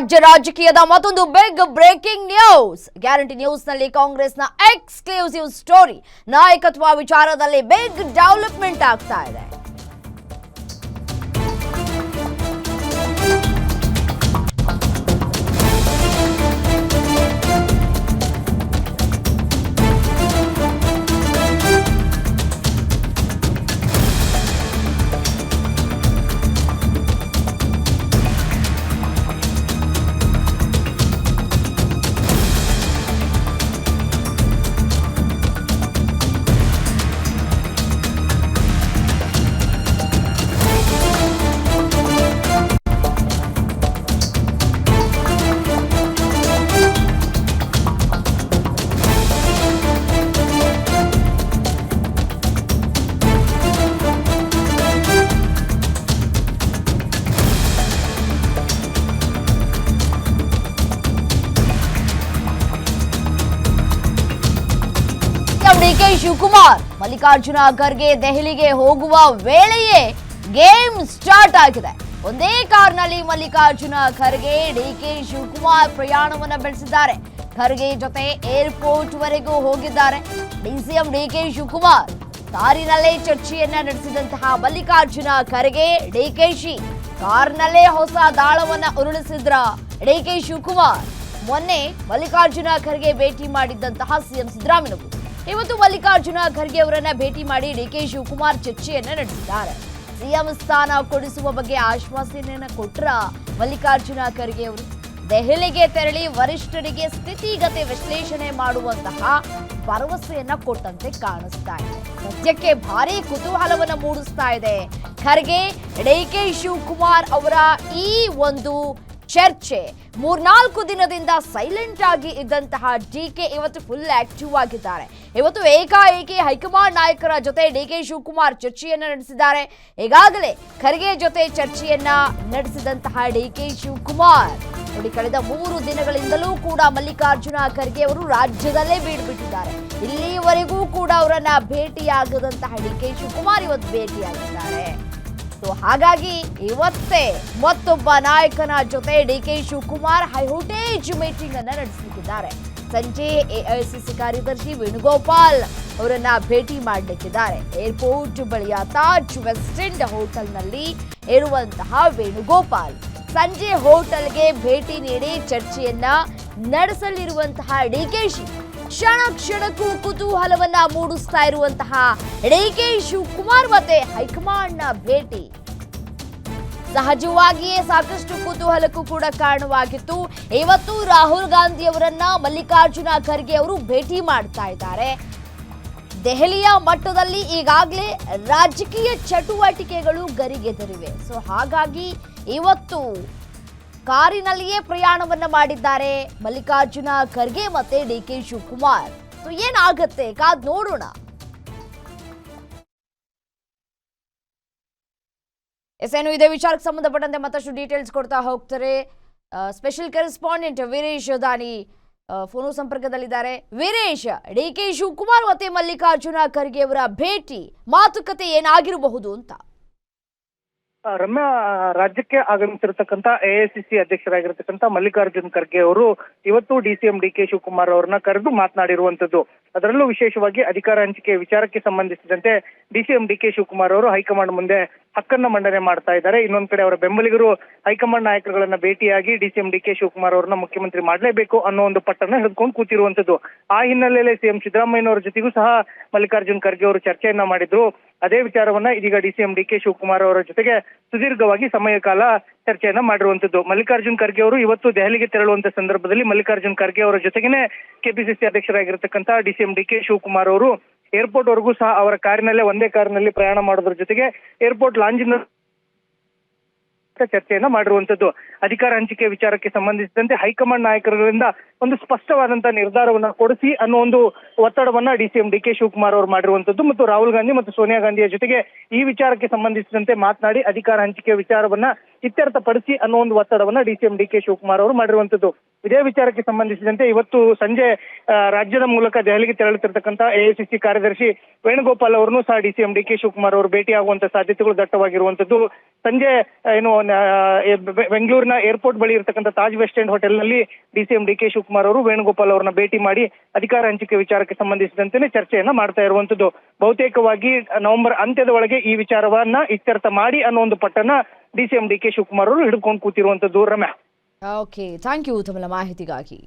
ರಾಜ್ಯ ರಾಜಕೀಯದ ಮತ್ತೊಂದು ಬಿಗ್ ಬ್ರೇಕಿಂಗ್ ನ್ಯೂಸ್. ಗ್ಯಾರಂಟಿ ನ್ಯೂಸ್ನಲ್ಲಿ ಕಾಂಗ್ರೆಸ್ನ ಎಕ್ಸ್ಕ್ಲೂಸಿವ್ ಸ್ಟೋರಿ. ನಾಯಕತ್ವ ವಿಚಾರದಲ್ಲಿ ಬಿಗ್ ಡೆವಲಪ್ಮೆಂಟ್ ಆಗ್ತಾ ಇದೆ. ಡಿಕೆ ಶಿವಕುಮಾರ್ ಮಲ್ಲಿಕಾರ್ಜುನ ಖರ್ಗೆ ದೆಹಲಿಗೆ ಹೋಗುವ ವೇಳೆಯೇ ಗೇಮ್ ಸ್ಟಾರ್ಟ್ ಆಗಿದೆ. ಒಂದೇ ಕಾರ್ನಲ್ಲಿ ಮಲ್ಲಿಕಾರ್ಜುನ ಖರ್ಗೆ ಡಿಕೆ ಶಿವಕುಮಾರ್ ಪ್ರಯಾಣವನ್ನ ಬೆಳೆಸಿದ್ದಾರೆ. ಖರ್ಗೆ ಜೊತೆ ಏರ್ಪೋರ್ಟ್ ವರೆಗೂ ಹೋಗಿದ್ದಾರೆ. ಡಿಸಿಎಂ ಡಿಕೆ ಶಿವಕುಮಾರ್ ಕಾರಿನಲ್ಲೇ ಚರ್ಚೆಯನ್ನ ನಡೆಸಿದಂತಹ ಮಲ್ಲಿಕಾರ್ಜುನ ಖರ್ಗೆ ಡಿಕೆಶಿ ಕಾರ್ನಲ್ಲೇ ಹೊಸ ದಾಳವನ್ನ ಉರುಳಿಸಿದ್ರ ಡಿಕೆ ಶಿವಕುಮಾರ್. ಮೊನ್ನೆ ಮಲ್ಲಿಕಾರ್ಜುನ ಖರ್ಗೆ ಭೇಟಿ ಮಾಡಿದ್ದಂತಹ ಸಿಎಂ ಸಿದ್ದರಾಮಯ್ಯ ಇವತ್ತು ಮಲ್ಲಿಕಾರ್ಜುನ ಖರ್ಗೆ ಅವರನ್ನ ಭೇಟಿ ಮಾಡಿ ಡಿಕೆ ಶಿವಕುಮಾರ್ ಚರ್ಚೆಯನ್ನ ನಡೆಸಿದ್ದಾರೆ. ಸಿಎಂ ಸ್ಥಾನ ಕೊಡಿಸುವ ಬಗ್ಗೆ ಆಶ್ವಾಸನೆಯನ್ನ ಕೊಟ್ರ ಮಲ್ಲಿಕಾರ್ಜುನ ಖರ್ಗೆ ಅವರು ದೆಹಲಿಗೆ ತೆರಳಿ ವರಿಷ್ಠರಿಗೆ ಸ್ಥಿತಿಗತಿ ವಿಶ್ಲೇಷಣೆ ಮಾಡುವಂತಹ ಭರವಸೆಯನ್ನ ಕೊಟ್ಟಂತೆ ಕಾಣಿಸ್ತಾ ಇದೆ. ಸದ್ಯಕ್ಕೆ ಭಾರಿ ಕುತೂಹಲವನ್ನ ಮೂಡಿಸ್ತಾ ಇದೆ. ಖರ್ಗೆ ಡಿಕೆ ಶಿವಕುಮಾರ್ ಅವರ ಈ ಒಂದು ಚರ್ಚೆ. 3-4 ದಿನದಿಂದ ಸೈಲೆಂಟ್ ಆಗಿ ಇದ್ದಂತಹ ಡಿಕೆ ಇವತ್ತು ಫುಲ್ ಆಕ್ಟಿವ್ ಆಗಿದ್ದಾರೆ. ಇವತ್ತು ಏಕಾಏಕಿ ಹೈಕಮಾಂಡ್ ನಾಯಕರ ಜೊತೆ ಡಿಕೆ ಶಿವಕುಮಾರ್ ಚರ್ಚೆಯನ್ನ ನಡೆಸಿದ್ದಾರೆ. ಈಗಾಗಲೇ ಖರ್ಗೆ ಜೊತೆ ಚರ್ಚೆಯನ್ನ ನಡೆಸಿದಂತಹ ಡಿಕೆ ಶಿವಕುಮಾರ್ ನೋಡಿ, ಕಳೆದ 3 ದಿನಗಳಿಂದಲೂ ಕೂಡ ಮಲ್ಲಿಕಾರ್ಜುನ ಖರ್ಗೆ ಅವರು ರಾಜ್ಯದಲ್ಲೇ ಬೀಡ್ಬಿಟ್ಟಿದ್ದಾರೆ. ಇಲ್ಲಿವರೆಗೂ ಕೂಡ ಅವರನ್ನ ಭೇಟಿಯಾಗದಂತಹ ಡಿಕೆ ಶಿವಕುಮಾರ್ ಇವತ್ತು ಭೇಟಿಯಾಗಿದ್ದಾರೆ. ಹಾಗಾಗಿ ಇವತ್ತೇ ಮತ್ತೊಬ್ಬ ನಾಯಕನ ಜೊತೆ ಡಿಕೆ ಶಿವಕುಮಾರ್ ಹೈವೋಲ್ಟೇಜ್ ಮೀಟಿಂಗ್ ಅನ್ನ ನಡೆಸಲಿದ್ದಾರೆ. ಸಂಜೆ ಎಐಸಿಸಿ ಕಾರ್ಯದರ್ಶಿ ವೇಣುಗೋಪಾಲ್ ಅವರನ್ನ ಭೇಟಿ ಮಾಡಲಿಕ್ಕಿದ್ದಾರೆ. ಏರ್ಪೋರ್ಟ್ ಬಳಿಯ ತಾಜ್ ವೆಸ್ಟ್ ಎಂಡ್ ಹೋಟೆಲ್ನಲ್ಲಿ ಇರುವಂತಹ ವೇಣುಗೋಪಾಲ್ ಸಂಜೆ ಹೋಟೆಲ್ಗೆ ಭೇಟಿ ನೀಡಿ ಚರ್ಚೆಯನ್ನ ನಡೆಸಲಿರುವಂತಹ ಡಿಕೆಶಿ ಕ್ಷಣ ಕ್ಷಣಕ್ಕೂ ಕುತೂಹಲವನ್ನ ಮೂಡಿಸ್ತಾ ಇರುವಂತಹ ಡಿಕೆ ಶಿವಕುಮಾರ್ ಮತ್ತೆ ಹೈಕಮಾಂಡ್ ನ ಭೇಟಿ ಸಹಜವಾಗಿಯೇ ಸಾಕಷ್ಟು ಕುತೂಹಲಕ್ಕೂ ಕೂಡ ಕಾರಣವಾಗಿತ್ತು. ಇವತ್ತು ರಾಹುಲ್ ಗಾಂಧಿ ಅವರನ್ನ ಮಲ್ಲಿಕಾರ್ಜುನ ಖರ್ಗೆ ಅವರು ಭೇಟಿ ಮಾಡ್ತಾ ಇದ್ದಾರೆ. ದೆಹಲಿಯ ಮಟ್ಟದಲ್ಲಿ ಈಗಾಗಲೇ ರಾಜಕೀಯ ಚಟುವಟಿಕೆಗಳು ಗರಿಗೆದರಿವೆ. ಸೊ ಹಾಗಾಗಿ ಇವತ್ತು ಕಾರಿನಲ್ಲಿಯೇ ಪ್ರಯಾಣವನ್ನ ಮಾಡಿದ್ದಾರೆ ಮಲ್ಲಿಕಾರ್ಜುನ ಖರ್ಗೆ ಮತ್ತೆ ಡಿಕೆ ಶಿವಕುಮಾರ್. ಸೊ ಏನಾಗತ್ತೆ ಕಾದ್ ನೋಡೋಣ. ಎಸ್ಎನು ಇದೇ ವಿಚಾರಕ್ಕೆ ಸಂಬಂಧಪಟ್ಟಂತೆ ಮತ್ತಷ್ಟು ಡೀಟೇಲ್ಸ್ ಕೊಡ್ತಾ ಹೋಗ್ತಾರೆ ಸ್ಪೆಷಲ್ ಕರೆಸ್ಪಾಂಡೆಂಟ್ ವೀರೇಶ್ ದಾನಿ ಫೋನು ಸಂಪರ್ಕದಲ್ಲಿದ್ದಾರೆ. ವೀರೇಶ್, ಡಿಕೆ ಶಿವಕುಮಾರ್ ಮತ್ತೆ ಮಲ್ಲಿಕಾರ್ಜುನ ಖರ್ಗೆ ಅವರ ಭೇಟಿ ಮಾತುಕತೆ ಏನಾಗಿರಬಹುದು ಅಂತ? ರಮ್ಯಾ, ರಾಜ್ಯಕ್ಕೆ ಆಗಮಿಸಿರತಕ್ಕಂತ ಎಐಸಿಸಿ ಅಧ್ಯಕ್ಷರಾಗಿರತಕ್ಕಂತ ಮಲ್ಲಿಕಾರ್ಜುನ್ ಖರ್ಗೆ ಅವರು ಇವತ್ತು ಡಿಸಿಎಂ ಡಿಕೆ ಶಿವಕುಮಾರ್ ಅವರನ್ನ ಕರೆದು ಮಾತನಾಡಿರುವಂತದ್ದು. ಅದರಲ್ಲೂ ವಿಶೇಷವಾಗಿ ಅಧಿಕಾರ ಹಂಚಿಕೆ ವಿಚಾರಕ್ಕೆ ಸಂಬಂಧಿಸಿದಂತೆ ಡಿಸಿಎಂ ಡಿಕೆ ಶಿವಕುಮಾರ್ ಅವರು ಹೈಕಮಾಂಡ್ ಮುಂದೆ ಹಕ್ಕನ್ನ ಮಂಡನೆ ಮಾಡ್ತಾ ಇದ್ದಾರೆ. ಇನ್ನೊಂದ್ ಕಡೆ ಅವರ ಬೆಂಬಲಿಗರು ಹೈಕಮಾಂಡ್ ನಾಯಕರುಗಳನ್ನ ಭೇಟಿಯಾಗಿ ಡಿಸಿಎಂ ಡಿಕೆ ಶಿವಕುಮಾರ್ ಅವರನ್ನ ಮುಖ್ಯಮಂತ್ರಿ ಮಾಡಲೇಬೇಕು ಅನ್ನೋ ಒಂದು ಪಟ್ಟನ್ನ ಹಿಡಿದುಕೊಂಡು ಕೂತಿರುವಂತದ್ದು. ಆ ಹಿನ್ನೆಲೆಯಲ್ಲಿ ಸಿಎಂ ಸಿದ್ದರಾಮಯ್ಯನವರ ಜೊತೆಗೂ ಸಹ ಮಲ್ಲಿಕಾರ್ಜುನ್ ಖರ್ಗೆ ಅವರು ಚರ್ಚೆಯನ್ನ ಮಾಡಿದ್ರು. ಅದೇ ವಿಚಾರವನ್ನ ಇದೀಗ ಡಿಸಿಎಂ ಡಿಕೆ ಶಿವಕುಮಾರ್ ಅವರ ಜೊತೆಗೆ ಸುದೀರ್ಘವಾಗಿ ಸಮಯ ಕಾಲ ಚರ್ಚೆಯನ್ನ ಮಾಡಿರುವಂತದ್ದು. ಮಲ್ಲಿಕಾರ್ಜುನ್ ಖರ್ಗೆ ಅವರು ಇವತ್ತು ದೆಹಲಿಗೆ ತೆರಳುವಂತ ಸಂದರ್ಭದಲ್ಲಿ ಮಲ್ಲಿಕಾರ್ಜುನ್ ಖರ್ಗೆ ಅವರ ಜೊತೆಗೇನೆ ಕೆಪಿಸಿಸಿ ಅಧ್ಯಕ್ಷರಾಗಿರ್ತಕ್ಕಂಥ ಡಿಸಿಎಂ ಡಿಕೆ ಶಿವಕುಮಾರ್ ಅವರು ಏರ್ಪೋರ್ಟ್ ವರೆಗೂ ಸಹ ಅವರ ಕಾರಿನಲ್ಲೇ ಒಂದೇ ಕಾರಿನಲ್ಲಿ ಪ್ರಯಾಣ ಮಾಡೋದ್ರ ಜೊತೆಗೆ ಏರ್ಪೋರ್ಟ್ ಲಾಂಜಿನ ಚರ್ಚೆಯನ್ನ ಮಾಡಿರುವಂತದ್ದು. ಅಧಿಕಾರ ಹಂಚಿಕೆ ವಿಚಾರಕ್ಕೆ ಸಂಬಂಧಿಸಿದಂತೆ ಹೈಕಮಾಂಡ್ ನಾಯಕರುಗಳಿಂದ ಒಂದು ಸ್ಪಷ್ಟವಾದಂತಹ ನಿರ್ಧಾರವನ್ನ ಕೊಡಿಸಿ ಅನ್ನೋ ಒಂದು ಒತ್ತಡವನ್ನ ಡಿಸಿಎಂ ಡಿಕೆ ಶಿವಕುಮಾರ್ ಅವರು ಮಾಡಿರುವಂತದ್ದು. ಮತ್ತು ರಾಹುಲ್ ಗಾಂಧಿ ಮತ್ತು ಸೋನಿಯಾ ಗಾಂಧಿಯ ಜೊತೆಗೆ ಈ ವಿಚಾರಕ್ಕೆ ಸಂಬಂಧಿಸಿದಂತೆ ಮಾತನಾಡಿ ಅಧಿಕಾರ ಹಂಚಿಕೆ ವಿಚಾರವನ್ನ ಇತ್ಯರ್ಥಪಡಿಸಿ ಅನ್ನೋ ಒಂದು ಒತ್ತಡವನ್ನ ಡಿಸಿಎಂ ಡಿಕೆ ಶಿವಕುಮಾರ್ ಅವರು ಮಾಡಿರುವಂತದ್ದು. ಇದೇ ವಿಚಾರಕ್ಕೆ ಸಂಬಂಧಿಸಿದಂತೆ ಇವತ್ತು ಸಂಜೆ ರಾಜ್ಯದ ಮೂಲಕ ದೆಹಲಿಗೆ ತೆರಳುತ್ತಿರತಕ್ಕಂತ ಎಐಸಿಸಿ ಕಾರ್ಯದರ್ಶಿ ವೇಣುಗೋಪಾಲ್ ಅವರನ್ನು ಸಹ ಡಿಸಿಎಂ ಡಿಕೆ ಶಿವಕುಮಾರ್ ಅವರು ಭೇಟಿಯಾಗುವಂತ ಸಾಧ್ಯತೆಗಳು ದಟ್ಟವಾಗಿರುವಂತದ್ದು. ಸಂಜೆ ಏನು ಬೆಂಗಳೂರಿನ ಏರ್ಪೋರ್ಟ್ ಬಳಿ ಇರತಕ್ಕಂಥ ತಾಜ್ ವೆಸ್ಟ್ ಎಂಡ್ ಹೋಟೆಲ್ನಲ್ಲಿ DCM DK ಶಿವಕುಮಾರ್ ಅವರು ವೇಣುಗೋಪಾಲ್ ಅವರನ್ನ ಭೇಟಿ ಮಾಡಿ ಅಧಿಕಾರ ಹಂಚಿಕೆ ವಿಚಾರಕ್ಕೆ ಸಂಬಂಧಿಸಿದಂತೆ ಚರ್ಚೆಯನ್ನ ಮಾಡ್ತಾ ಇರುವಂತದ್ದು. ಬಹುತೇಕವಾಗಿ ನವೆಂಬರ್ ಅಂತ್ಯದ ಒಳಗೆ ಈ ವಿಚಾರವನ್ನ ಇತ್ಯರ್ಥ ಮಾಡಿ ಅನ್ನೋ ಒಂದು ಪಟ್ಟನ್ನ DCM DK ಶಿವಕುಮಾರ್ ಅವರು ಹಿಡ್ಕೊಂಡು ಕೂತಿರುವಂತದ್ದು. ರಮ್ಯಾ. ಓಕೆ, ಥ್ಯಾಂಕ್ ಯು ತಮ್ಮ ಮಾಹಿತಿಗಾಗಿ.